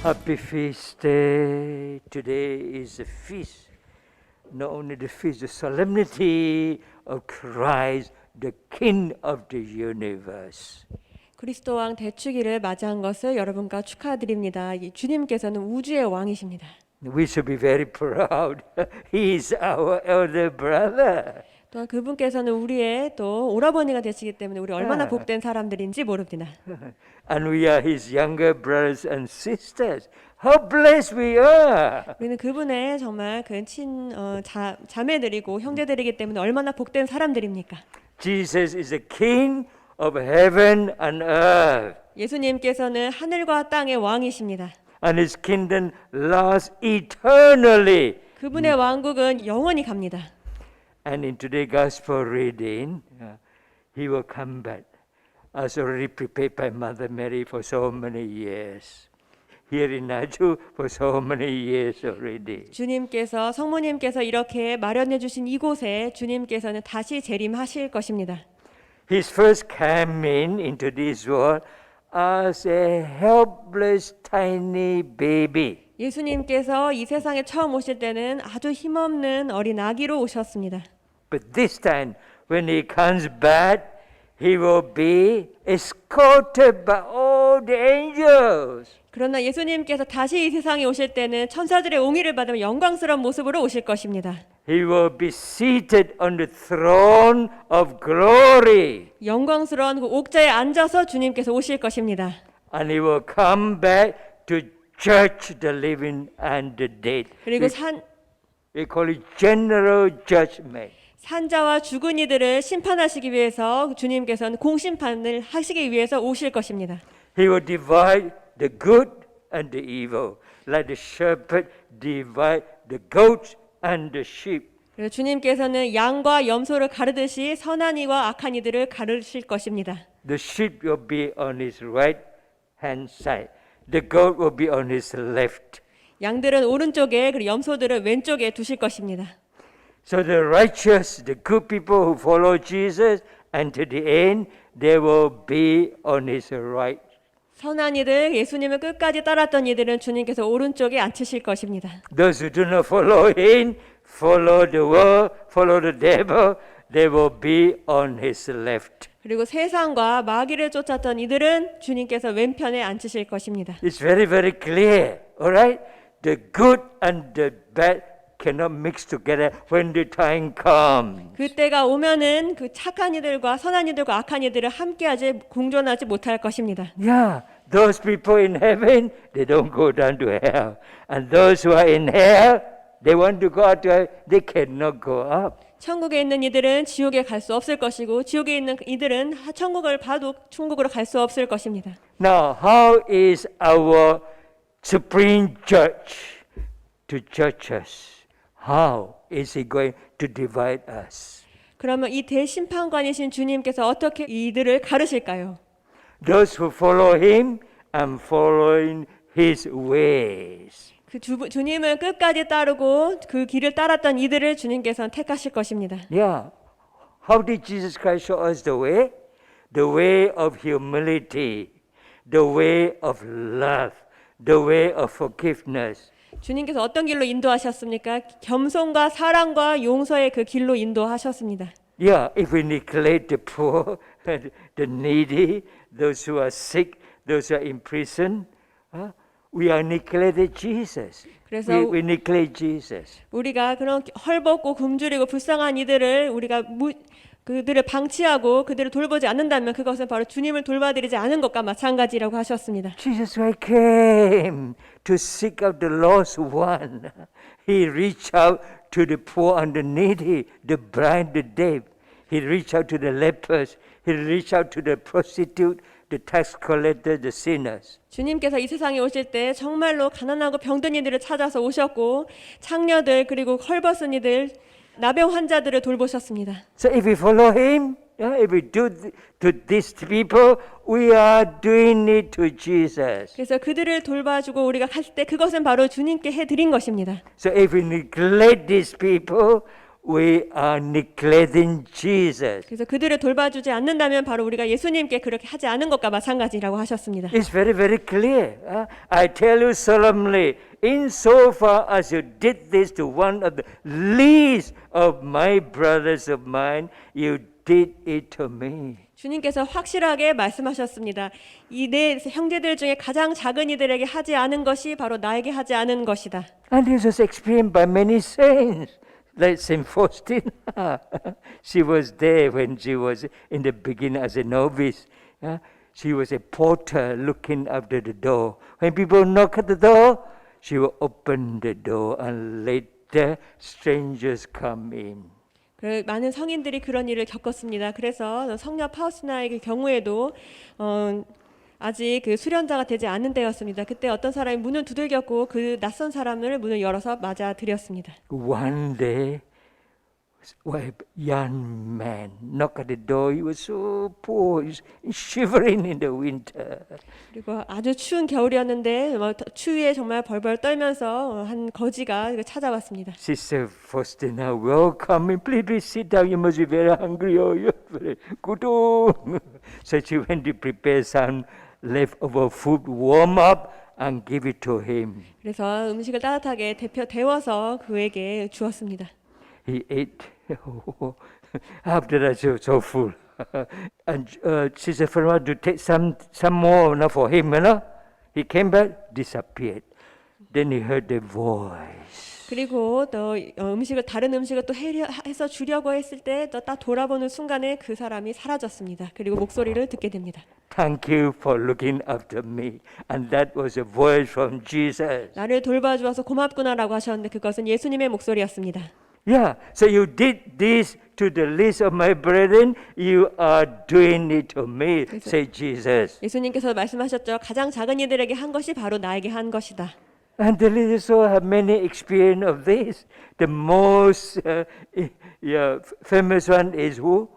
Happy Feast Day. Today is a feast, not only the feast, the solemnity of Christ, the King of the universe. 그리스도 왕 대축일을 맞이한 것을 여러분과 축하드립니다. 주님께서는 우주의 왕이십니다. We should be very proud. He is our elder brother. 또한 그분께서는 우리의 또 오라버니가 되시기 때문에 우리 얼마나 복된 사람들인지 모릅니다. And we are his younger brothers and sisters. How blessed we are. 우리는 그분의 정말 자매들이고 형제들이기 때문에 얼마나 복된 사람들입니까? Jesus is the King of heaven and earth. 예수님께서는 하늘과 땅의 왕이십니다. And his kingdom lasts eternally. 그분의 왕국은 영원히 갑니다. And in today's gospel reading, he will come back as already prepared by Mother Mary for so many years. Here in Naju for so many years already. 주님께서 성모님께서 이렇게 마련해 주신 이곳에 주님께서는 다시 재림하실 것입니다. His first coming into this world as a helpless tiny baby. 예수님께서 이 세상에 처음 오실 때는 아주 힘없는 어린 아기로 오셨습니다. But this time, when he comes back, he will be escorted by all the angels. 그러나 예수님께서 다시 이 세상에 오실 때는 천사들의 옹의를 받으며 영광스러운 모습으로 오실 것입니다. He will be seated on the throne of glory. 영광스러운 그 옥자에 앉아서 주님께서 오실 것입니다. And he will come back to judge the living and the dead. 그리고 We call it general judgment. 산자와 죽은 이들을 심판하시기 위해서 주님께서는 공심판을 하시기 위해서 오실 것입니다. He will divide the good and the evil, like the shepherd divide the goats and the sheep. 그래서 주님께서는 양과 염소를 가르듯이 선한 이와 악한 이들을 가르실 것입니다. The sheep will be on his right hand side. The goat will be on his left. 양들은 오른쪽에 그리고 염소들은 왼쪽에 두실 것입니다. So the righteous, the good people who follow Jesus, and to the end, they will be on his right. 선한 이들, 예수님을 끝까지 따랐던 이들은 주님께서 오른쪽에 앉히실 것입니다. Those who do not follow him, follow the world, follow the devil, they will be on his left. 그리고 세상과 마귀를 쫓았던 이들은 주님께서 왼편에 앉히실 것입니다. It's very, very clear, all right? The good and the bad cannot mix together when the time comes. 그때가 오면은 그 착한 이들과 선한 이들과 악한 이들을 함께하지 공존하지 못할 것입니다. Yeah, those people in heaven, they don't go down to hell. And those who are in hell, they want to go out to hell, they cannot go up. 천국에 있는 이들은 지옥에 갈 수 없을 것이고 지옥에 있는 이들은 천국을 봐도 천국으로 갈 수 없을 것입니다. Now, how is our supreme judge to judge us? How is he going to divide us? 그러면 이 대심판관이신 주님께서 어떻게 이들을 가르실까요? Those who follow him and following his ways. 그 주님을 끝까지 따르고 그 길을 따랐던 이들을 주님께서는 택하실 것입니다. Yeah. How did Jesus Christ show us the way? The way of humility, the way of love, the way of forgiveness. 주님께서 어떤 길로 인도하셨습니까? 겸손과 사랑과 용서의 그 길로 인도하셨습니다. Yeah, if we neglect the poor, the needy, those who are sick, those who are in prison, we are neglected Jesus. 그래서 We neglect Jesus. 우리가 그런 헐벗고 굶주리고 불쌍한 이들을 우리가 그들을 방치하고 그들을 돌보지 않는다면 그것은 바로 주님을 돌봐드리지 않은 것과 마찬가지라고 하셨습니다. Jesus Christ came to seek out the lost one. He reached out to the poor and the needy, the blind, the deaf. He reached out to the lepers. He reached out to the prostitute, the tax collector, the sinners. 주님께서 이 세상에 오실 때 정말로 가난하고 병든 이들을 찾아서 오셨고 창녀들 그리고 헐벗은 이들 나병 환자들을 돌보셨습니다. So if we follow him, if we do to these people, we are doing it to Jesus. 그래서 그들을 돌봐주고 우리가 할 때 그것은 바로 주님께 해드린 것입니다. So if we neglect these people, we are neglecting Jesus. 그래서 그들을 돌봐주지 않는다면 바로 우리가 예수님께 그렇게 하지 않은 것과 마찬가지라고 하셨습니다. It's very, very clear. I tell you solemnly, insofar as you did this to one of the least of my brothers of mine, you did it to me. 주님께서 확실하게 말씀하셨습니다. 이 내 형제들 중에 가장 작은 이들에게 하지 않은 것이 바로 나에게 하지 않은 것이다. And this was experienced by many saints, like Saint Faustina. She was there when she was in the beginning as a novice. She was a porter looking after the door. When people knock at the door, she would open the door and let the strangers come in. 많은 성인들이 그런 일을 겪었습니다. 그래서 성녀 파우스나의 경우에도 아직 그 수련자가 되지 않은 때였습니다. 그때 어떤 사람이 문을 두들겼고 그 낯선 사람을 문을 열어서 맞아들였습니다. One day, a young man knocked at the door. He was so poor, he's shivering in the winter. 그리고 아주 추운 겨울이었는데 추위에 정말 벌벌 떨면서 한 거지가 찾아왔습니다. Sister Faustina, welcome. Please sit down. You must be very hungry. Oh, you're very good. So she went to prepare some leftover food, warm up, and give it to him. 그래서 음식을 따뜻하게 데워서 그에게 주었습니다. He ate. After that, so full. And Sister Fatima to take some more for him, He came back, disappeared. Then he heard the voice. 그리고 또 다른 음식을 또 해서 주려고 했을 때 또 딱 돌아보는 순간에 그 사람이 사라졌습니다. 그리고 목소리를 듣게 됩니다. Thank you for looking after me. And that was a voice from Jesus. 나를 돌봐주어서 고맙구나라고 하셨는데 그것은 예수님의 목소리였습니다. Yeah, so you did this to the least of my brethren, you are doing it to me, say Jesus. 예수님께서 말씀하셨죠. 가장 작은 이들에게 한 것이 바로 나에게 한 것이다. And the leaders also have many experience of this. The most famous one is who?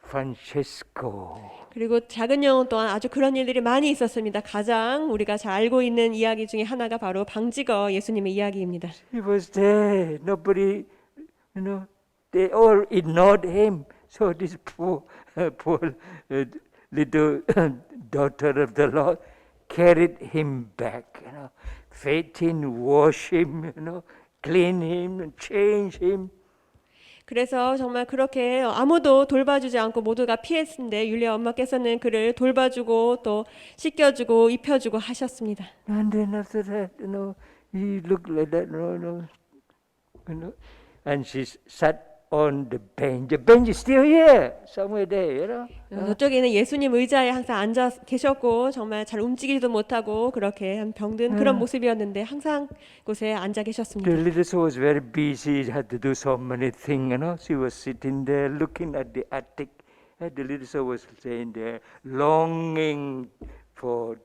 Francesco. 그리고 작은 영혼 또한 아주 그런 일들이 많이 있었습니다. 가장 우리가 잘 알고 있는 이야기 중에 하나가 바로 방직어 예수님의 이야기입니다. He was there. Nobody, they all ignored him. So this poor little daughter of the Lord carried him back. Fed him, wash him, clean him, change him. 그래서 정말 그렇게 아무도 돌봐주지 않고 모두가 피했는데 율리아 엄마께서는 그를 돌봐주고 또 씻겨주고 입혀주고 하셨습니다. And then after that, he looked like that, and she sat on the bench. The bench is still here, somewhere there, 저쪽에는 예수님 의자에 항상 앉아 계셨고 정말 잘 움직이지도 못하고 그렇게 병든 그런 모습이었는데 항상 곳에 앉아 계셨습니다. The little soul was very busy, had to do so many things, She was sitting there looking at the attic. And the little soul was staying there, longing for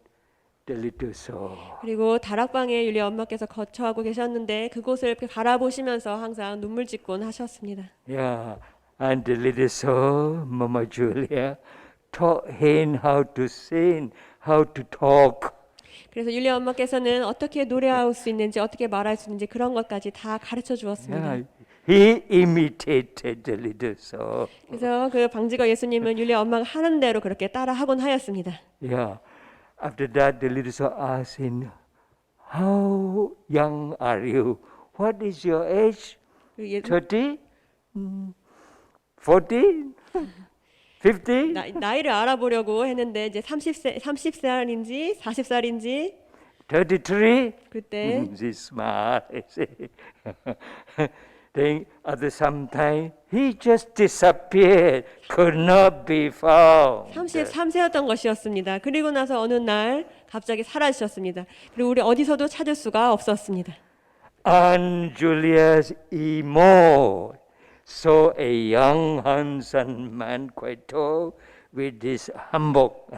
the little soul. 그리고 다락방에 율리아 엄마께서 거처하고 계셨는데 그곳을 이렇게 바라보시면서 항상 눈물 짓곤 하셨습니다. Yeah, and the little soul, Mama Julia, taught him how to sing, how to talk. 그래서 율리아 엄마께서는 어떻게 노래할 수 있는지 어떻게 말할 수 있는지 그런 것까지 다 가르쳐 주었습니다. Yeah, he imitated the little soul. 그래서 그 방직어 예수님은 율리아 엄마가 하는 대로 그렇게 따라하곤 하였습니다. Yeah. After that, the little soul asked him, "How young are you? What is your age? 30? 40? 50? 나이를 알아보려고 했는데 이제 30살인지 40살인지 33? 그때 She's smart. Then at some time, he just disappeared, could not be found. 33세였던 것이었습니다. 그리고 나서 어느 날 갑자기 사라지셨습니다. 그리고 우리 어디서도 찾을 수가 없었습니다. And Julius Imo saw a young handsome man, quite tall, with this hanbok,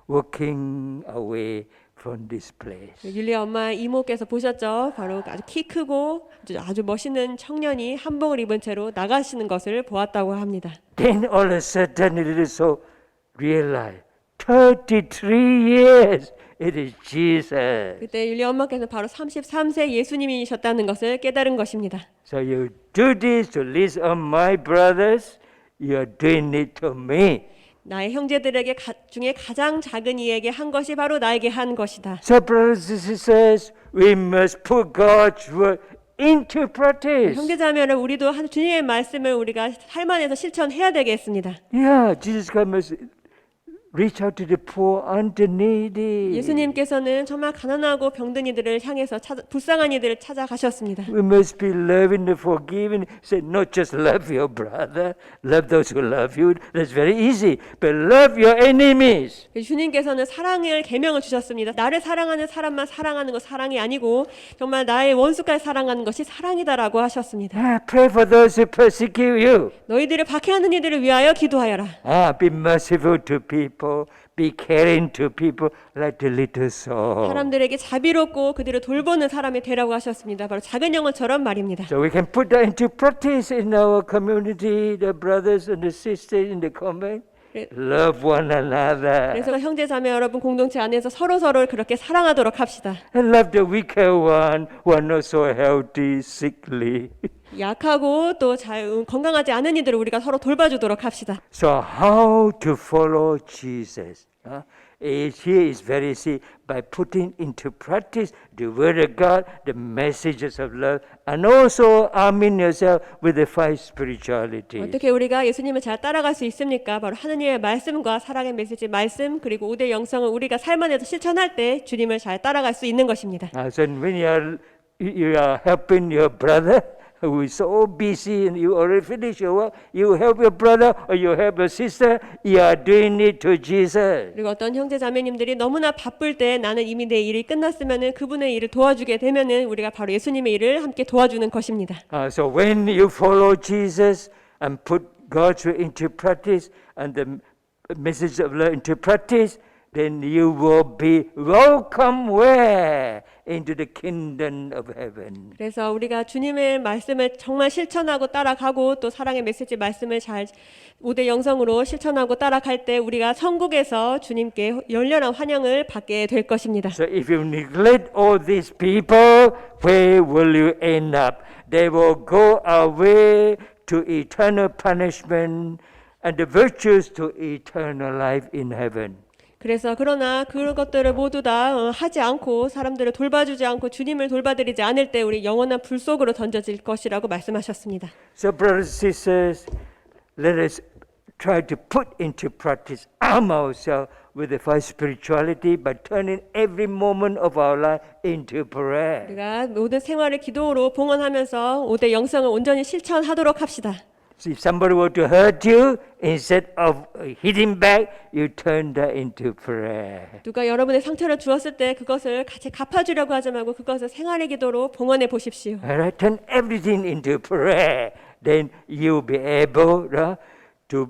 walking away from this place. 율리아 엄마 이모께서 보셨죠? 바로 아주 키 크고 아주 멋있는 청년이 한복을 입은 채로 나가시는 것을 보았다고 합니다. Then all of a sudden, it is so realized 33 years. It is Jesus. 그때 율리 엄마께서는 바로 33세 예수님이셨다는 것을 깨달은 것입니다. So you do this to least of my brothers, you are doing it to me. 나의 형제들에게 중에 가장 작은 이에게 한 것이 바로 나에게 한 것이다. So brothers and sisters, we must put God's word into practice. 형제자매는 우리도 주님의 말씀을 우리가 삶 안에서 실천해야 되겠습니다. Yeah, Jesus Christ must reach out to the poor and the needy. 예수님께서는 정말 가난하고 병든 이들을 향해서 불쌍한 이들을 찾아가셨습니다. We must be loving and forgiving. Say, not just love your brother, love those who love you. That's very easy. But love your enemies. 주님께서는 사랑을 계명을 주셨습니다. 나를 사랑하는 사람만 사랑하는 것 사랑이 아니고 정말 나의 원수까지 사랑하는 것이 사랑이다라고 하셨습니다. Pray for those who persecute you. 너희들을 박해하는 이들을 위하여 기도하여라. Be merciful to people. Be caring to people like the little soul. 사람들에게 자비롭고 그들을 돌보는 사람이 되라고 하셨습니다. 바로 작은 영혼처럼 말입니다. So we can put that into practice in our community, the brothers and the sisters in the convent. Love one another. 그래서 형제 자매 여러분 공동체 안에서 서로를 그렇게 사랑하도록 합시다. And love the weaker one who are not so healthy, sickly. 약하고 또 건강하지 않은 이들을 우리가 서로 돌봐주도록 합시다. So how to follow Jesus? Here is very easy by putting into practice the word of God, the messages of love, and also arming yourself with the five spiritualities. 어떻게 우리가 예수님을 잘 따라갈 수 있습니까? 바로 하느님의 말씀과 사랑의 메시지 말씀 그리고 5대 영성을 우리가 삶 안에서 실천할 때 주님을 잘 따라갈 수 있는 것입니다. So when you are helping your brother who is so busy and you already finished your work, you help your brother or you help your sister, you are doing it to Jesus. 그리고 어떤 형제 자매님들이 너무나 바쁠 때 나는 이미 내 일이 끝났으면은 그분의 일을 도와주게 되면은 우리가 바로 예수님의 일을 함께 도와주는 것입니다. So when you follow Jesus and put God's word into practice and the message of love into practice, then you will be welcome where? Into the kingdom of heaven. 그래서 우리가 주님의 말씀을 정말 실천하고 따라가고 또 사랑의 메시지 말씀을 잘 5대 영성으로 실천하고 따라갈 때 우리가 천국에서 주님께 열렬한 환영을 받게 될 것입니다. So if you neglect all these people, where will you end up? They will go away to eternal punishment and the virtues to eternal life in heaven. 그래서 그러나 그것들을 모두 다 하지 않고 사람들을 돌봐주지 않고 주님을 돌봐드리지 않을 때 우리 영원한 불 속으로 던져질 것이라고 말씀하셨습니다. So brothers and sisters, let us try to put into practice, arm ourselves with the five spirituality by turning every moment of our life into prayer. 우리가 모든 생활을 기도로 봉헌하면서 5대 영성을 온전히 실천하도록 합시다. So if somebody were to hurt you, instead of hitting back, you turn that into prayer. 누가 여러분의 상처를 주었을 때 그것을 같이 갚아주려고 하지 말고 그것을 생활의 기도로 봉헌해 보십시오. Alright, turn everything into prayer. Then you'll be able to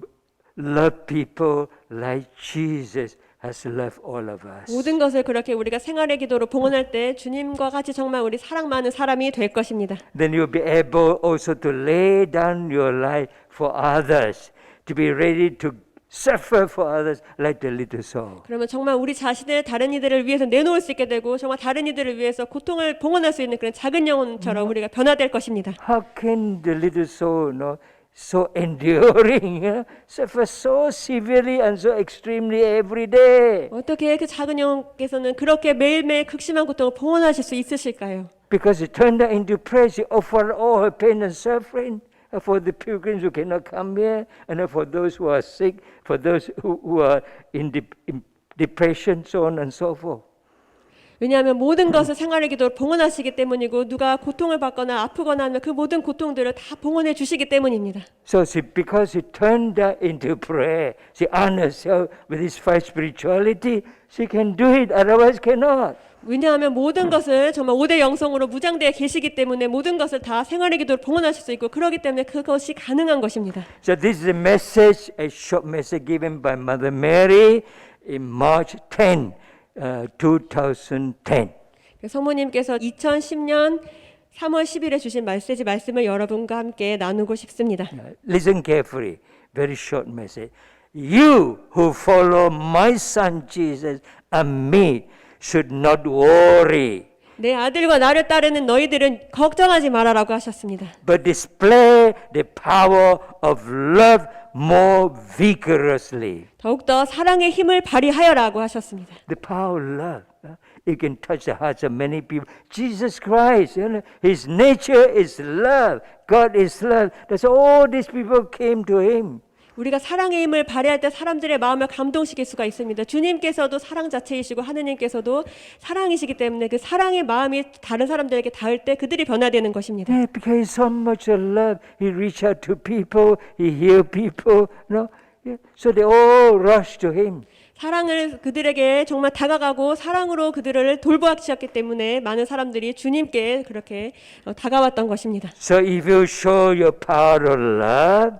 love people like Jesus has loved all of us. 모든 것을 그렇게 우리가 생활의 기도로 봉헌할 때 주님과 같이 정말 우리 사랑 많은 사람이 될 것입니다. Then you'll be able also to lay down your life for others, to be ready to suffer for others like the little soul. 그러면 정말 우리 자신을 다른 이들을 위해서 내놓을 수 있게 되고 정말 다른 이들을 위해서 고통을 봉헌할 수 있는 그런 작은 영혼처럼 우리가 변화될 것입니다. How can the little soul so enduring, suffer so severely and so extremely every day? 어떻게 그 작은 영혼께서는 그렇게 매일매일 극심한 고통을 봉헌하실 수 있으실까요? Because he turned that into praise, he offered all her pain and suffering for the pilgrims who cannot come here, and for those who are sick, for those who are in depression, so on and so forth. 왜냐하면 모든 것을 생활의 기도로 봉헌하시기 때문이고 누가 고통을 받거나 아프거나 하면 그 모든 고통들을 다 봉헌해 주시기 때문입니다. So because he turned that into prayer, she honors herself with his five spirituality, she can do it, otherwise cannot. 왜냐하면 모든 것을 정말 5대 영성으로 무장되어 계시기 때문에 모든 것을 다 생활의 기도로 봉헌하실 수 있고 그렇기 때문에 그것이 가능한 것입니다. So this is a message, a short message given by Mother Mary in March 10, 2010. 성모님께서 2010년 3월 10일에 주신 말씀을 여러분과 함께 나누고 싶습니다. Listen carefully, very short message. You who follow my son Jesus and me should not worry, 내 아들과 나를 따르는 너희들은 걱정하지 말아라고 하셨습니다. but display the power of love more vigorously. 더욱더 사랑의 힘을 발휘하여라고 하셨습니다. The power of love. It can touch the hearts of many people. Jesus Christ, His nature is love. God is love. That's all these people came to Him. 우리가 사랑의 힘을 발휘할 때 사람들의 마음을 감동시킬 수가 있습니다. 주님께서도 사랑 자체이시고 하느님께서도 사랑이시기 때문에 그 사랑의 마음이 다른 사람들에게 닿을 때 그들이 변화되는 것입니다. Yeah, because so much of love, He reached out to people, He healed people, Yeah. So they all rushed to Him. 사랑을 그들에게 정말 다가가고 사랑으로 그들을 돌보았기 때문에 많은 사람들이 주님께 그렇게 다가왔던 것입니다. So if you show your power of love,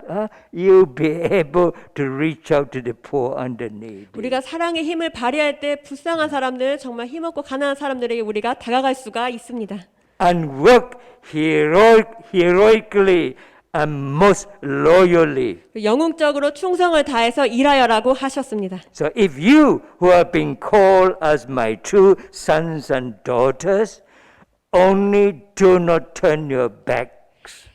you'll be able to reach out to the poor and the needy. 우리가 사랑의 힘을 발휘할 때 불쌍한 사람들, 정말 힘없고 가난한 사람들에게 우리가 다가갈 수가 있습니다. And work heroically and most loyally. 영웅적으로 충성을 다해서 일하여라고 하셨습니다. So if you who have been called as my true sons and daughters, only do not turn your backs,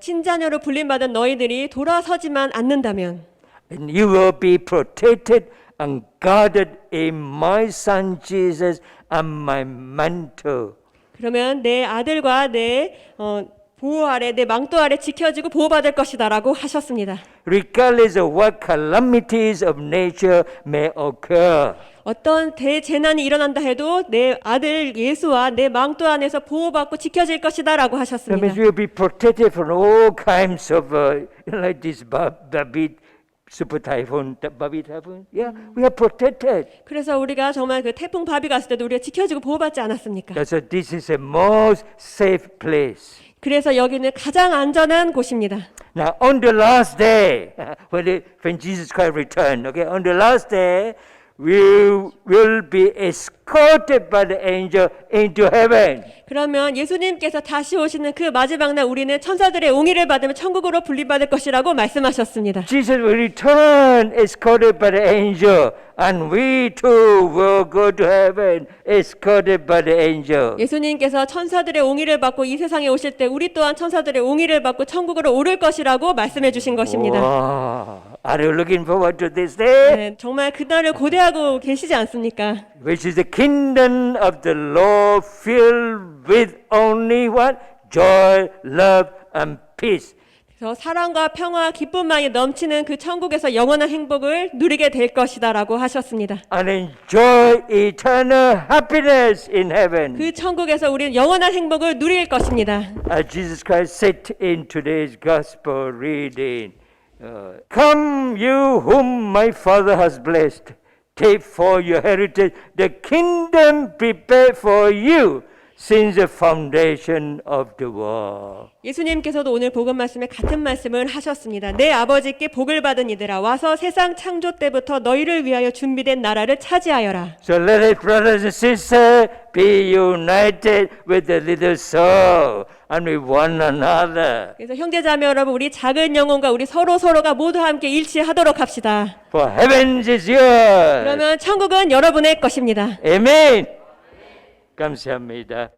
친자녀로 불림받은 너희들이 돌아서지만 않는다면 and you will be protected and guarded in my son Jesus and my mantle. 그러면 내 아들과 내 보호 아래, 내 망토 아래 지켜지고 보호받을 것이다라고 하셨습니다. Regardless of what calamities of nature may occur. 어떤 대재난이 일어난다 해도 내 아들 예수와 내 망토 안에서 보호받고 지켜질 것이다라고 That 하셨습니다. means we'll be protected from all kinds of like this Babit super typhoon, Babit typhoon. Yeah, we are protected. 그래서 우리가 정말 그 태풍 바비 갔을 때도 우리가 지켜지고 보호받지 않았습니까? So this is the most safe place. 그래서 여기는 가장 안전한 곳입니다. Now, on the last day, when Jesus Christ returned, okay, on the last day, we will be escorted by the angel into heaven. 그러면 예수님께서 다시 오시는 그 마지막 날 우리는 천사들의 옹의를 받으며 천국으로 분리받을 것이라고 말씀하셨습니다. Jesus will return escorted by the angel, and we too will go to heaven escorted by the angel. 예수님께서 천사들의 옹의를 받고 이 세상에 오실 때 우리 또한 천사들의 옹의를 받고 천국으로 오를 것이라고 말씀해 주신 것입니다. Wow. Are you looking forward to this day? 네, 정말 그날을 고대하고 계시지 않습니까? Which is the kingdom of the Lord filled with only what? Joy, love, and peace. 그래서 사랑과 평화, 기쁨만이 넘치는 그 천국에서 영원한 행복을 누리게 될 것이다라고 하셨습니다. And enjoy eternal happiness in heaven. 그 천국에서 우리는 영원한 행복을 누릴 것입니다. As Jesus Christ said in today's gospel reading, Come you whom my Father has blessed, take for your heritage the kingdom prepared for you since the foundation of the world. 예수님께서도 오늘 복음 말씀에 같은 말씀을 하셨습니다. 내 아버지께 복을 받은 이들아 와서 세상 창조 때부터 너희를 위하여 준비된 나라를 차지하여라. So let us, brothers and sisters, be united with the little soul and with one another. 그래서 형제자매 여러분, 우리 작은 영혼과 우리 서로가 모두 함께 일치하도록 합시다. For heaven is yours. 그러면 천국은 여러분의 것입니다. Amen. 감사합니다.